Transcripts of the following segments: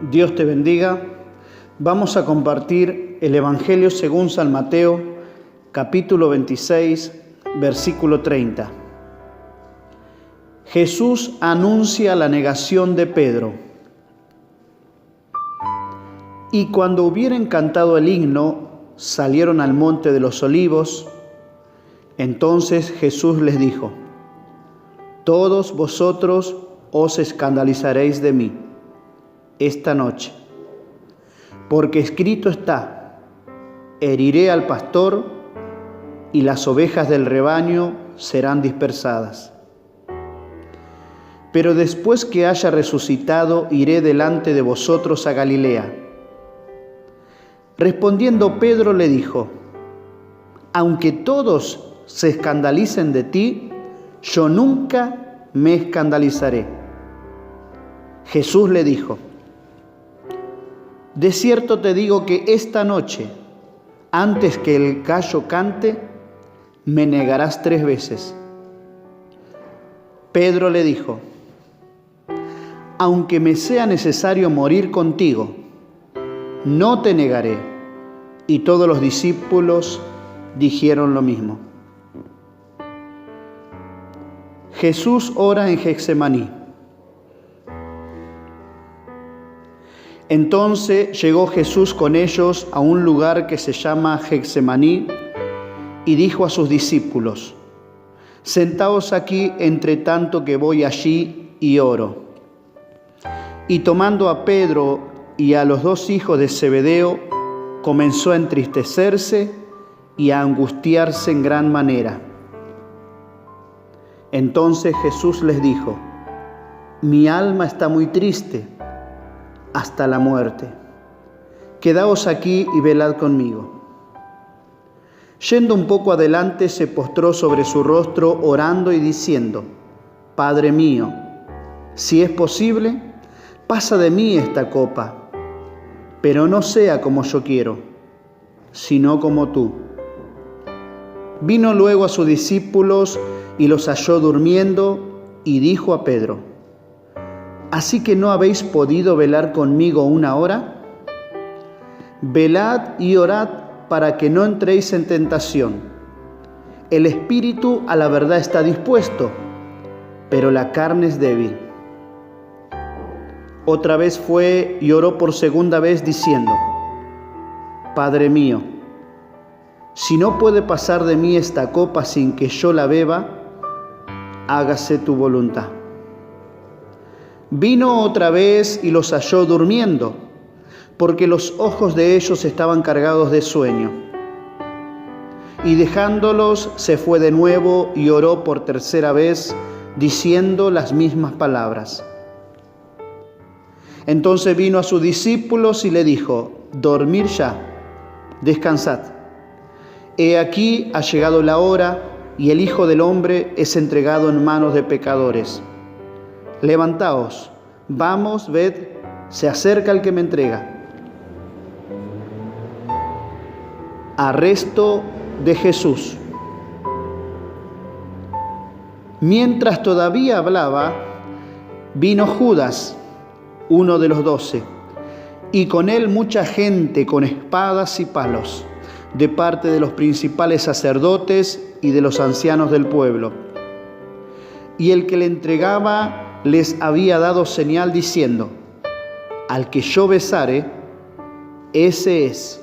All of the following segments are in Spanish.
Dios te bendiga. Vamos a compartir el Evangelio según San Mateo, capítulo 26, versículo 30. Jesús anuncia la negación de Pedro. Y cuando hubieron cantado el himno, salieron al monte de los Olivos. Entonces Jesús les dijo: todos vosotros os escandalizaréis de mí esta noche, porque escrito está: heriré al pastor y las ovejas del rebaño serán dispersadas. Pero después que haya resucitado, iré delante de vosotros a Galilea. Respondiendo Pedro le dijo: aunque todos se escandalicen de ti, yo nunca me escandalizaré. Jesús le dijo: de cierto te digo que esta noche, antes que el gallo cante, me negarás 3 veces. Pedro le dijo: aunque me sea necesario morir contigo, no te negaré. Y todos los discípulos dijeron lo mismo. Jesús ora en Getsemaní. Entonces llegó Jesús con ellos a un lugar que se llama Getsemaní y dijo a sus discípulos: sentaos aquí entre tanto que voy allí y oro. Y tomando a Pedro y a los 2 hijos de Zebedeo, comenzó a entristecerse y a angustiarse en gran manera. Entonces Jesús les dijo: mi alma está muy triste hasta la muerte. Quedaos aquí y velad conmigo. Yendo un poco adelante, se postró sobre su rostro, orando y diciendo: Padre mío, si es posible, pasa de mí esta copa, pero no sea como yo quiero, sino como tú. Vino luego a sus discípulos y los halló durmiendo, y dijo a Pedro: ¿así que no habéis podido velar conmigo 1 hora? Velad y orad para que no entréis en tentación. El espíritu a la verdad está dispuesto, pero la carne es débil. Otra vez fue y oró por 2ª vez diciendo: Padre mío, si no puede pasar de mí esta copa sin que yo la beba, hágase tu voluntad. Vino otra vez y los halló durmiendo, porque los ojos de ellos estaban cargados de sueño. Y dejándolos, se fue de nuevo y oró por 3ª vez, diciendo las mismas palabras. Entonces vino a sus discípulos y le dijo: dormid ya, descansad. He aquí ha llegado la hora, y el Hijo del Hombre es entregado en manos de pecadores. Levantaos, vamos, ved, se acerca el que me entrega. Arresto de Jesús. Mientras todavía hablaba, vino Judas, uno de los 12, y con él mucha gente con espadas y palos, de parte de los principales sacerdotes y de los ancianos del pueblo. Y el que le entregaba les había dado señal diciendo: al que yo besare, ese es,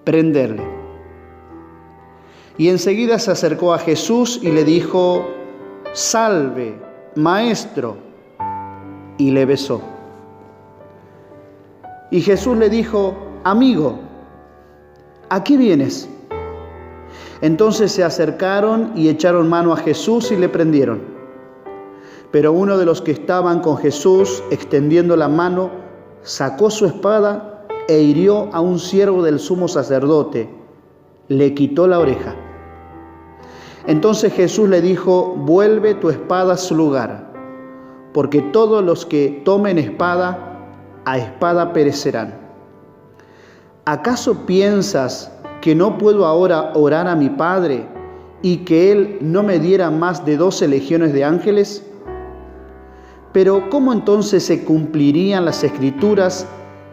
prenderle. Y enseguida se acercó a Jesús y le dijo: salve, maestro, y le besó. Y Jesús le dijo: amigo, ¿a qué vienes? Entonces se acercaron y echaron mano a Jesús y le prendieron. Pero uno de los que estaban con Jesús, extendiendo la mano, sacó su espada e hirió a un siervo del sumo sacerdote. Le quitó la oreja. Entonces Jesús le dijo: vuelve tu espada a su lugar, porque todos los que tomen espada, a espada perecerán. ¿Acaso piensas que no puedo ahora orar a mi Padre y que Él no me diera más de 12 legiones de ángeles? Pero ¿cómo entonces se cumplirían las Escrituras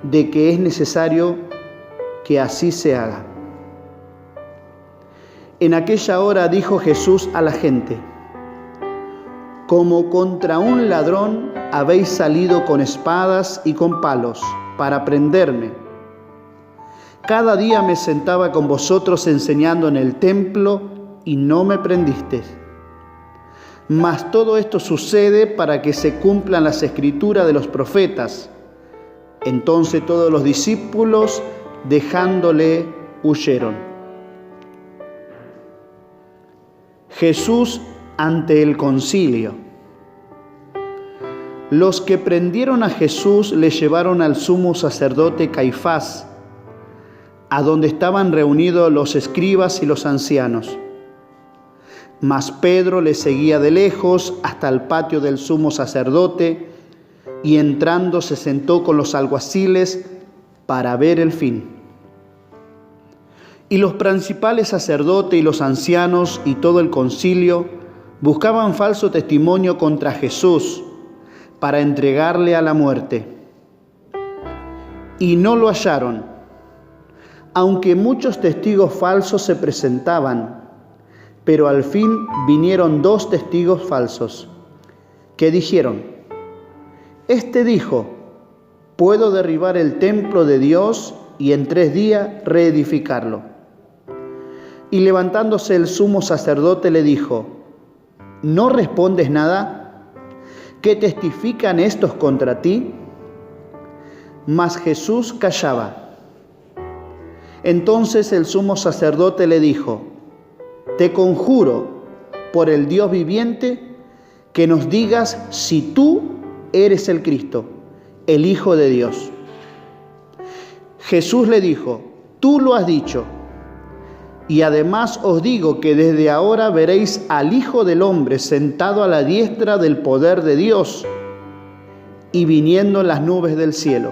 de que es necesario que así se haga. En aquella hora dijo Jesús a la gente: como contra un ladrón habéis salido con espadas y con palos para prenderme. Cada día me sentaba con vosotros enseñando en el templo y no me prendisteis. Mas todo esto sucede para que se cumplan las escrituras de los profetas. Entonces todos los discípulos, dejándole, huyeron. Jesús ante el concilio. Los que prendieron a Jesús le llevaron al sumo sacerdote Caifás, a donde estaban reunidos los escribas y los ancianos. Mas Pedro le seguía de lejos hasta el patio del sumo sacerdote y entrando se sentó con los alguaciles para ver el fin. Y los principales sacerdotes y los ancianos y todo el concilio buscaban falso testimonio contra Jesús para entregarle a la muerte. Y no lo hallaron, aunque muchos testigos falsos se presentaban. Pero al fin vinieron 2 testigos falsos, que dijeron: Este dijo, puedo derribar el templo de Dios y en 3 días reedificarlo. Y levantándose el sumo sacerdote le dijo: ¿No respondes nada? ¿Qué testifican estos contra ti? Mas Jesús callaba. Entonces el sumo sacerdote le dijo: Te conjuro por el Dios viviente que nos digas si tú eres el Cristo, el Hijo de Dios. Jesús le dijo: Tú lo has dicho. Y además os digo que desde ahora veréis al Hijo del Hombre sentado a la diestra del poder de Dios y viniendo en las nubes del cielo.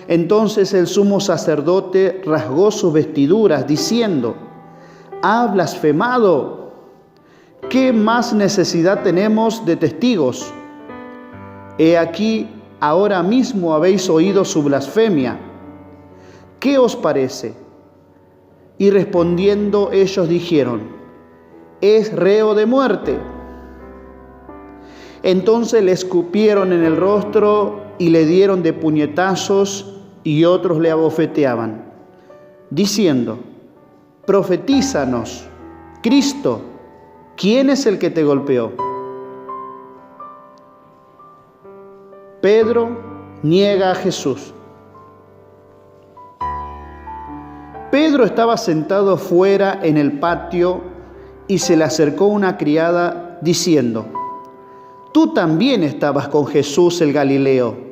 Entonces el sumo sacerdote rasgó sus vestiduras diciendo: «Ha blasfemado. ¿Qué más necesidad tenemos de testigos? He aquí, ahora mismo habéis oído su blasfemia. ¿Qué os parece?». Y respondiendo ellos dijeron: «Es reo de muerte». Entonces le escupieron en el rostro y le dieron de puñetazos, y otros le abofeteaban, diciendo: «Profetízanos, Cristo, ¿quién es el que te golpeó?». Pedro niega a Jesús. Pedro estaba sentado fuera en el patio y se le acercó una criada diciendo: «Tú también estabas con Jesús el Galileo».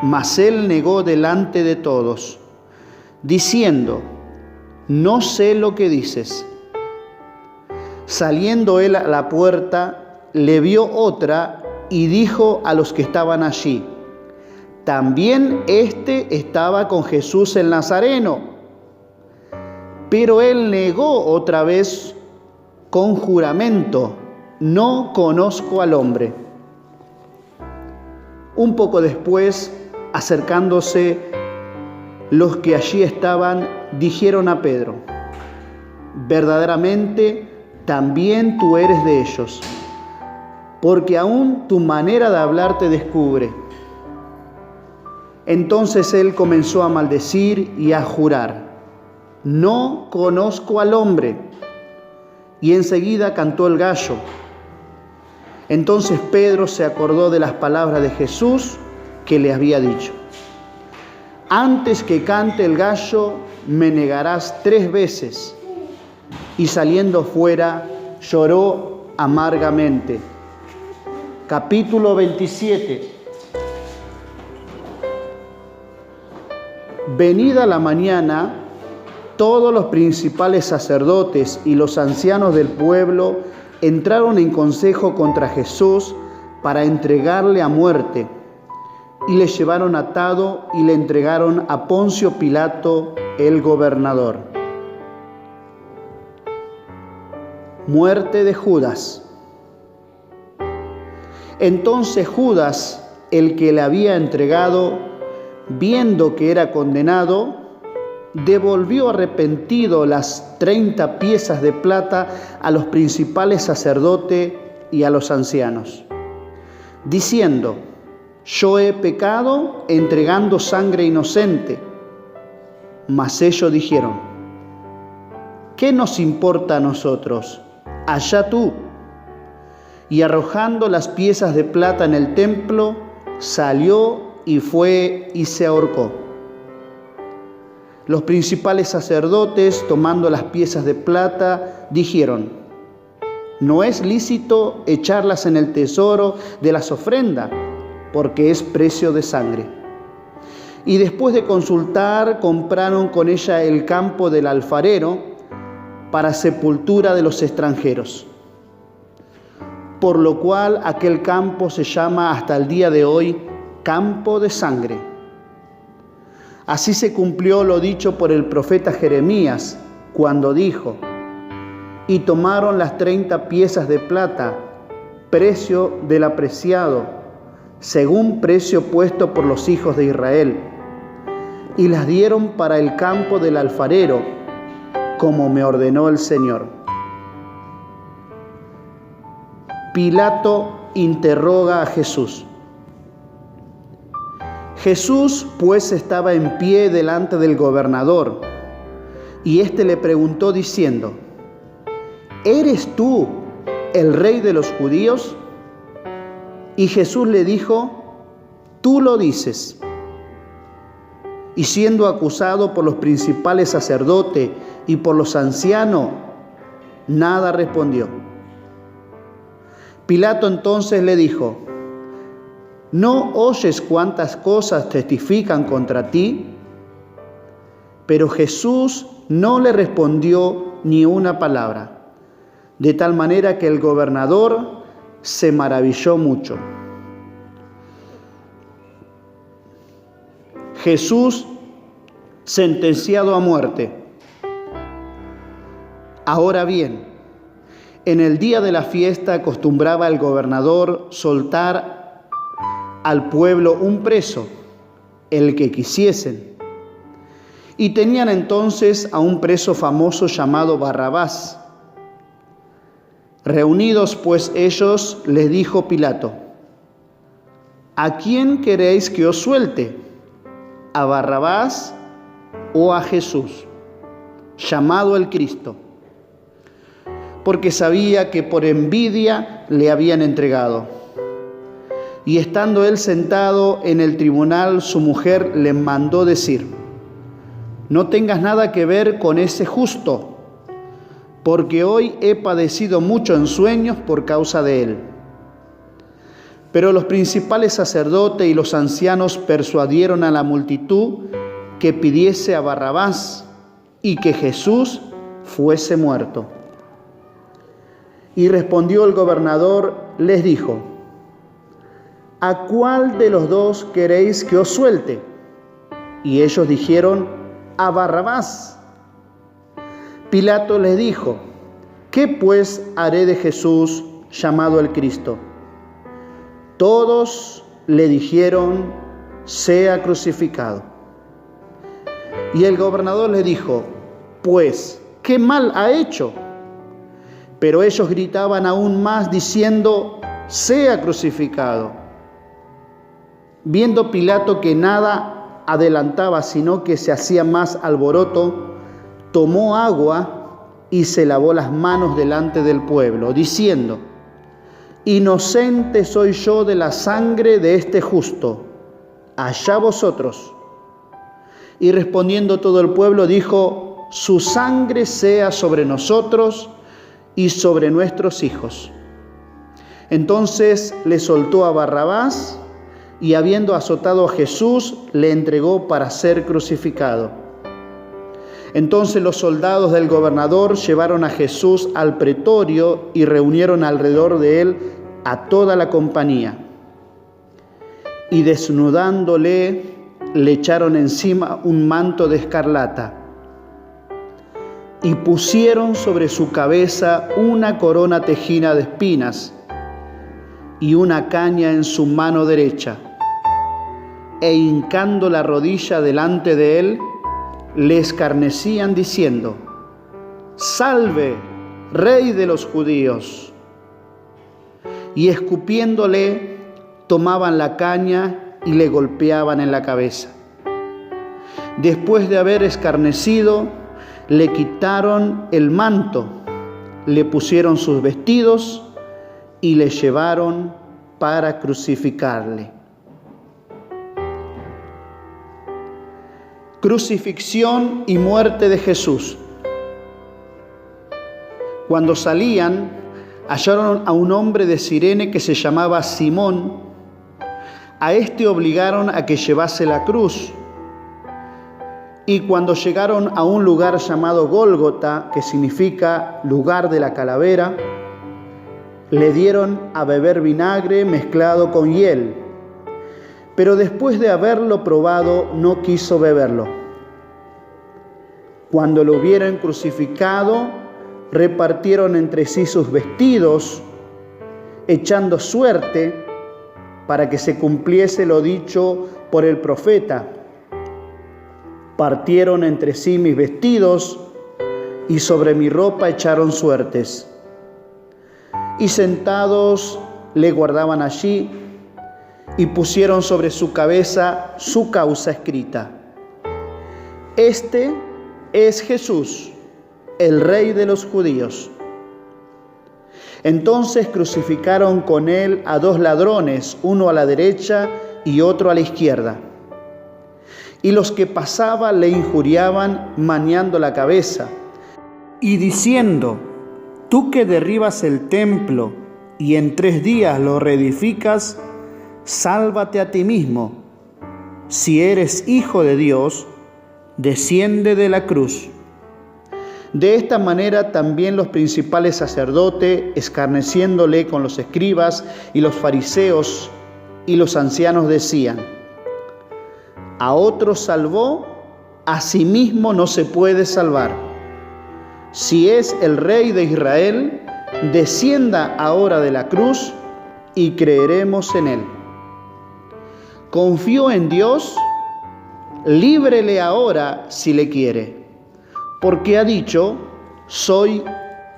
Mas él negó delante de todos, diciendo: «No sé lo que dices». Saliendo él a la puerta, le vio otra y dijo a los que estaban allí: «También éste estaba con Jesús el Nazareno». Pero él negó otra vez con juramento: «No conozco al hombre». Un poco después, acercándose los que allí estaban, dijeron a Pedro: «Verdaderamente, también tú eres de ellos, porque aún tu manera de hablar te descubre». Entonces él comenzó a maldecir y a jurar: «No conozco al hombre». Y enseguida cantó el gallo. Entonces Pedro se acordó de las palabras de Jesús que le había dicho: «Antes que cante el gallo, me negarás 3 veces». Y saliendo fuera, lloró amargamente. Capítulo 27. Venida la mañana, todos los principales sacerdotes y los ancianos del pueblo entraron en consejo contra Jesús para entregarle a muerte, y le llevaron atado y le entregaron a Poncio Pilato, el gobernador. Muerte de Judas. Entonces Judas, el que le había entregado, viendo que era condenado, devolvió arrepentido las 30 piezas de plata a los principales sacerdotes y a los ancianos, diciendo: yo he pecado entregando sangre inocente. Mas ellos dijeron: ¿qué nos importa a nosotros? Allá tú. Y arrojando las piezas de plata en el templo, salió y fue y se ahorcó. Los principales sacerdotes, tomando las piezas de plata, dijeron: no es lícito echarlas en el tesoro de las ofrendas, porque es precio de sangre. Y después de consultar, compraron con ella el campo del alfarero para sepultura de los extranjeros. Por lo cual aquel campo se llama hasta el día de hoy Campo de Sangre. Así se cumplió lo dicho por el profeta Jeremías, cuando dijo: y tomaron las 30 piezas de plata, precio del apreciado, según precio puesto por los hijos de Israel, y las dieron para el campo del alfarero, como me ordenó el Señor. Pilato interroga a Jesús. Jesús, pues, estaba en pie delante del gobernador, y éste le preguntó diciendo: ¿eres tú el rey de los judíos? Y Jesús le dijo: tú lo dices. Y siendo acusado por los principales sacerdotes y por los ancianos, nada respondió. Pilato entonces le dijo: ¿no oyes cuántas cosas testifican contra ti? Pero Jesús no le respondió ni una palabra, de tal manera que el gobernador se maravilló mucho. Jesús sentenciado a muerte. Ahora bien, en el día de la fiesta acostumbraba el gobernador soltar al pueblo un preso, el que quisiesen. Y tenían entonces a un preso famoso llamado Barrabás. Reunidos pues ellos, les dijo Pilato: ¿a quién queréis que os suelte? ¿A Barrabás o a Jesús, llamado el Cristo? Porque sabía que por envidia le habían entregado. Y estando él sentado en el tribunal, su mujer le mandó decir: no tengas nada que ver con ese justo, porque hoy he padecido mucho en sueños por causa de él. Pero los principales sacerdotes y los ancianos persuadieron a la multitud que pidiese a Barrabás y que Jesús fuese muerto. Y respondió el gobernador, les dijo: ¿a cuál de los dos queréis que os suelte? Y ellos dijeron: a Barrabás. Pilato les dijo: ¿qué pues haré de Jesús llamado el Cristo? Todos le dijeron: sea crucificado. Y el gobernador le dijo: pues, ¿qué mal ha hecho? Pero ellos gritaban aún más diciendo: sea crucificado. Viendo Pilato que nada adelantaba, sino que se hacía más alboroto, tomó agua y se lavó las manos delante del pueblo, diciendo: inocente soy yo de la sangre de este justo, allá vosotros. Y respondiendo todo el pueblo dijo: su sangre sea sobre nosotros y sobre nuestros hijos. Entonces le soltó a Barrabás, y habiendo azotado a Jesús, le entregó para ser crucificado. Entonces los soldados del gobernador llevaron a Jesús al pretorio y reunieron alrededor de él a toda la compañía. Y desnudándole, le echaron encima un manto de escarlata y pusieron sobre su cabeza una corona tejida de espinas y una caña en su mano derecha. e hincando la rodilla delante de él, le escarnecían diciendo: «Salve, Rey de los judíos». Y escupiéndole, tomaban la caña y le golpeaban en la cabeza. Después de haber escarnecido, le quitaron el manto, le pusieron sus vestidos y le llevaron para crucificarle. Crucifixión y muerte de Jesús. Cuando salían, hallaron a un hombre de Cirene que se llamaba Simón. A este obligaron a que llevase la cruz. Y cuando llegaron a un lugar llamado Gólgota, que significa lugar de la calavera, le dieron a beber vinagre mezclado con hiel. Pero después de haberlo probado, no quiso beberlo. Cuando lo hubieron crucificado, repartieron entre sí sus vestidos, echando suerte para que se cumpliese lo dicho por el profeta: partieron entre sí mis vestidos y sobre mi ropa echaron suertes. Y sentados le guardaban allí y pusieron sobre su cabeza su causa escrita: Este es Jesús, el Rey de los judíos. Entonces crucificaron con él a 2 ladrones, uno a la derecha y otro a la izquierda. Y los que pasaban le injuriaban meneando la cabeza y diciendo: Tú que derribas el templo y en 3 días lo reedificas, sálvate a ti mismo. Si eres hijo de Dios, desciende de la cruz. De esta manera también los principales sacerdotes, escarneciéndole con los escribas y los fariseos y los ancianos, decían: A otros salvó, a sí mismo no se puede salvar. Si es el Rey de Israel, descienda ahora de la cruz y creeremos en él. Confió en Dios, líbrele ahora si le quiere, porque ha dicho: soy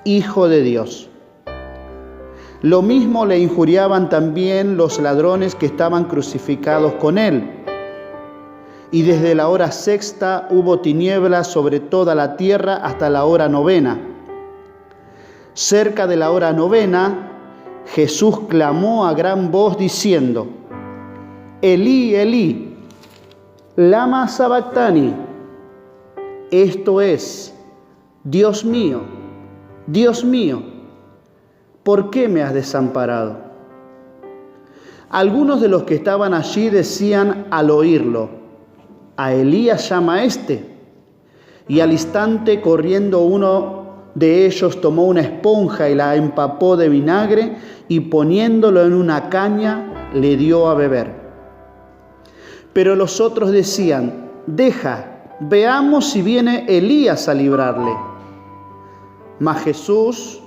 hijo de Dios. Lo mismo le injuriaban también los ladrones que estaban crucificados con él. Y desde la hora 6 hubo tinieblas sobre toda la tierra hasta la hora 9. Cerca de la hora 9, Jesús clamó a gran voz diciendo: Elí, Elí, lama sabactani. Esto es: Dios mío, ¿por qué me has desamparado? Algunos de los que estaban allí decían al oírlo: a Elías llama este. Y al instante, corriendo uno de ellos, tomó una esponja y la empapó de vinagre y poniéndolo en una caña le dio a beber. Pero los otros decían: deja, veamos si viene Elías a librarle. Mas Jesús,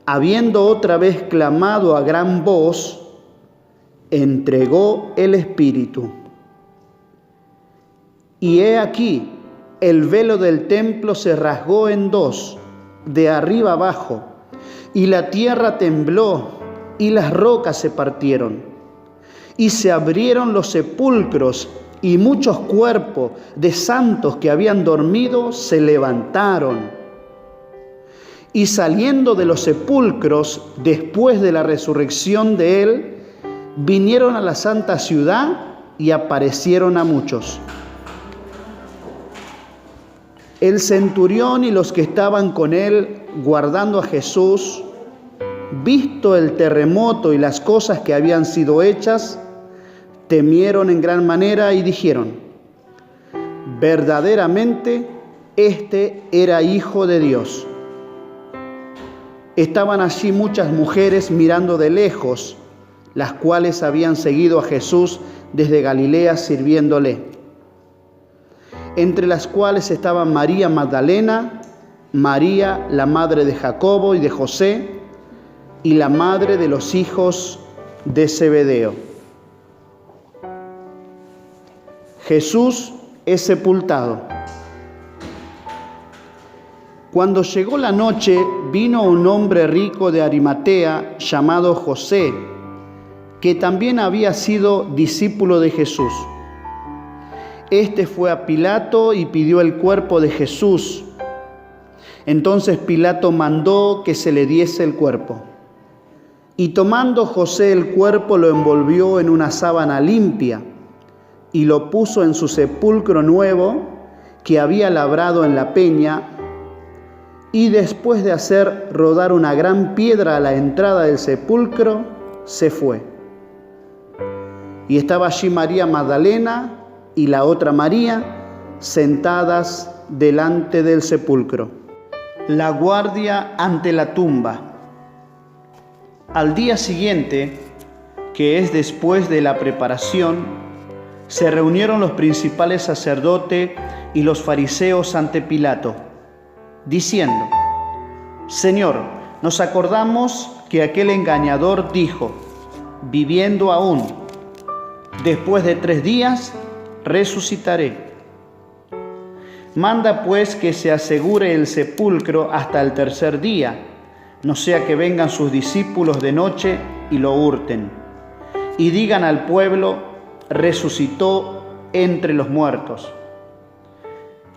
habiendo otra vez clamado a gran voz, entregó el Espíritu. Y he aquí, el velo del templo se rasgó en 2, de arriba abajo, y la tierra tembló, y las rocas se partieron. Y se abrieron los sepulcros, y muchos cuerpos de santos que habían dormido se levantaron. Y saliendo de los sepulcros, después de la resurrección de él, vinieron a la santa ciudad y aparecieron a muchos. El centurión y los que estaban con él guardando a Jesús, visto el terremoto y las cosas que habían sido hechas, temieron en gran manera y dijeron: verdaderamente este era Hijo de Dios. Estaban allí muchas mujeres mirando de lejos, las cuales habían seguido a Jesús desde Galilea sirviéndole, entre las cuales estaban María Magdalena, María, la madre de Jacobo y de José, y la madre de los hijos de Zebedeo. Jesús es sepultado. Cuando llegó la noche, vino un hombre rico de Arimatea llamado José, que también había sido discípulo de Jesús. Este fue a Pilato y pidió el cuerpo de Jesús. Entonces Pilato mandó que se le diese el cuerpo. Y tomando José el cuerpo, lo envolvió en una sábana limpia y lo puso en su sepulcro nuevo que había labrado en la peña. Y después de hacer rodar una gran piedra a la entrada del sepulcro, se fue. Y estaba allí María Magdalena y la otra María sentadas delante del sepulcro. La guardia ante la tumba. Al día siguiente, que es después de la preparación, se reunieron los principales sacerdotes y los fariseos ante Pilato, diciendo: Señor, nos acordamos que aquel engañador dijo, viviendo aún, después de 3 días resucitaré. Manda pues que se asegure el sepulcro hasta el 3er día, no sea que vengan sus discípulos de noche y lo hurten, y digan al pueblo, resucitó entre los muertos.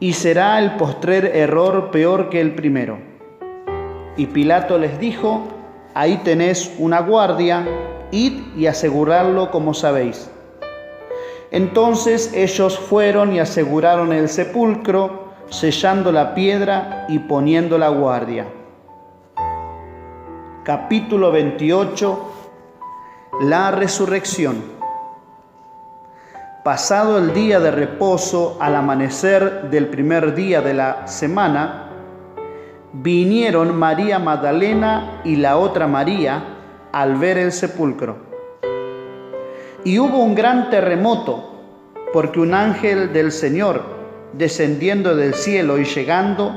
Y será el postrer error peor que el primero. Y Pilato les dijo: ahí tenés una guardia, id y asegurarlo como sabéis. Entonces ellos fueron y aseguraron el sepulcro, sellando la piedra y poniendo la guardia. Capítulo 28. La resurrección. Pasado el día de reposo, al amanecer del primer día de la semana, vinieron María Magdalena y la otra María al ver el sepulcro. Y hubo un gran terremoto, porque un ángel del Señor, descendiendo del cielo y llegando,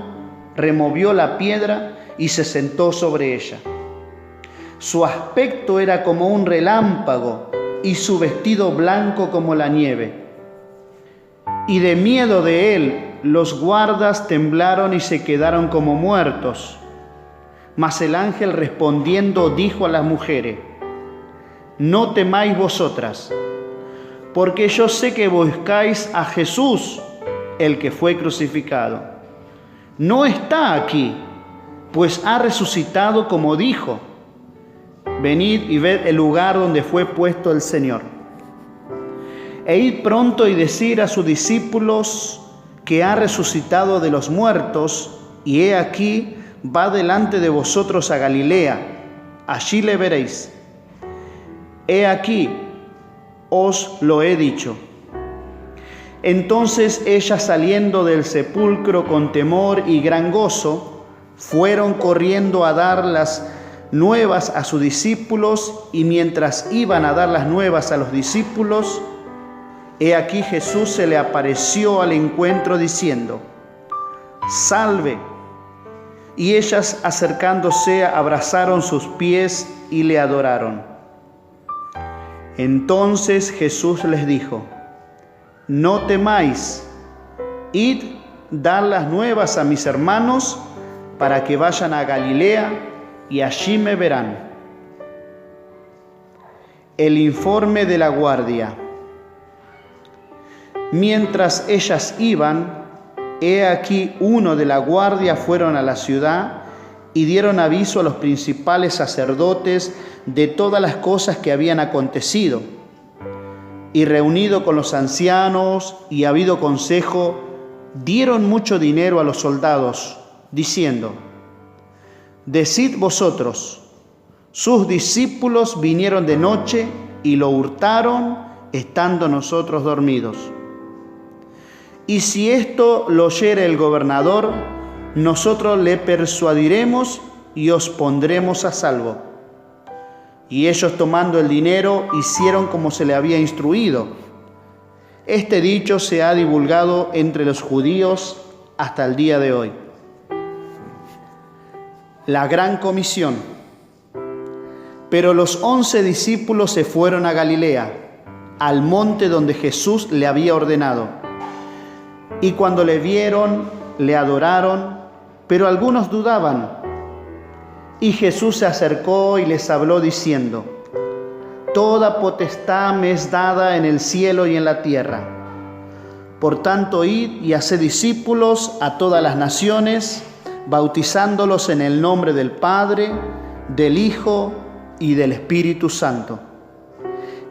removió la piedra y se sentó sobre ella. Su aspecto era como un relámpago y su vestido blanco como la nieve. Y de miedo de él, los guardas temblaron y se quedaron como muertos. Mas el ángel respondiendo dijo a las mujeres: no temáis vosotras, porque yo sé que buscáis a Jesús, el que fue crucificado. No está aquí, pues ha resucitado como dijo. Venid y ved el lugar donde fue puesto el Señor. E id pronto y decid a sus discípulos que ha resucitado de los muertos, y he aquí va delante de vosotros a Galilea, allí le veréis. He aquí, os lo he dicho. Entonces ellas, saliendo del sepulcro con temor y gran gozo, fueron corriendo a dar las nuevas a sus discípulos, y mientras iban a dar las nuevas a los discípulos, he aquí Jesús se le apareció al encuentro diciendo: salve. Y ellas, acercándose, abrazaron sus pies y le adoraron. Entonces Jesús les dijo: no temáis, id, dad las nuevas a mis hermanos, para que vayan a Galilea, y allí me verán. El informe de la guardia. Mientras ellas iban, he aquí uno de la guardia fueron a la ciudad y dieron aviso a los principales sacerdotes de todas las cosas que habían acontecido. Y reunido con los ancianos y habido consejo, dieron mucho dinero a los soldados, diciendo: decid vosotros, sus discípulos vinieron de noche y lo hurtaron, estando nosotros dormidos. Y si esto lo oyere el gobernador, nosotros le persuadiremos y os pondremos a salvo. Y ellos, tomando el dinero, hicieron como se le había instruido. Este dicho se ha divulgado entre los judíos hasta el día de hoy. La gran comisión. Pero los 11 discípulos se fueron a Galilea, al monte donde Jesús le había ordenado. Y cuando le vieron, le adoraron, pero algunos dudaban. Y Jesús se acercó y les habló diciendo: Toda potestad me es dada en el cielo y en la tierra. Por tanto, id y haced discípulos a todas las naciones, bautizándolos en el nombre del Padre, del Hijo y del Espíritu Santo,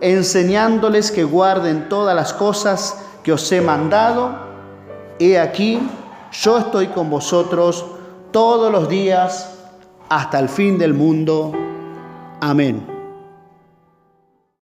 enseñándoles que guarden todas las cosas que os he mandado. He aquí, yo estoy con vosotros todos los días hasta el fin del mundo. Amén.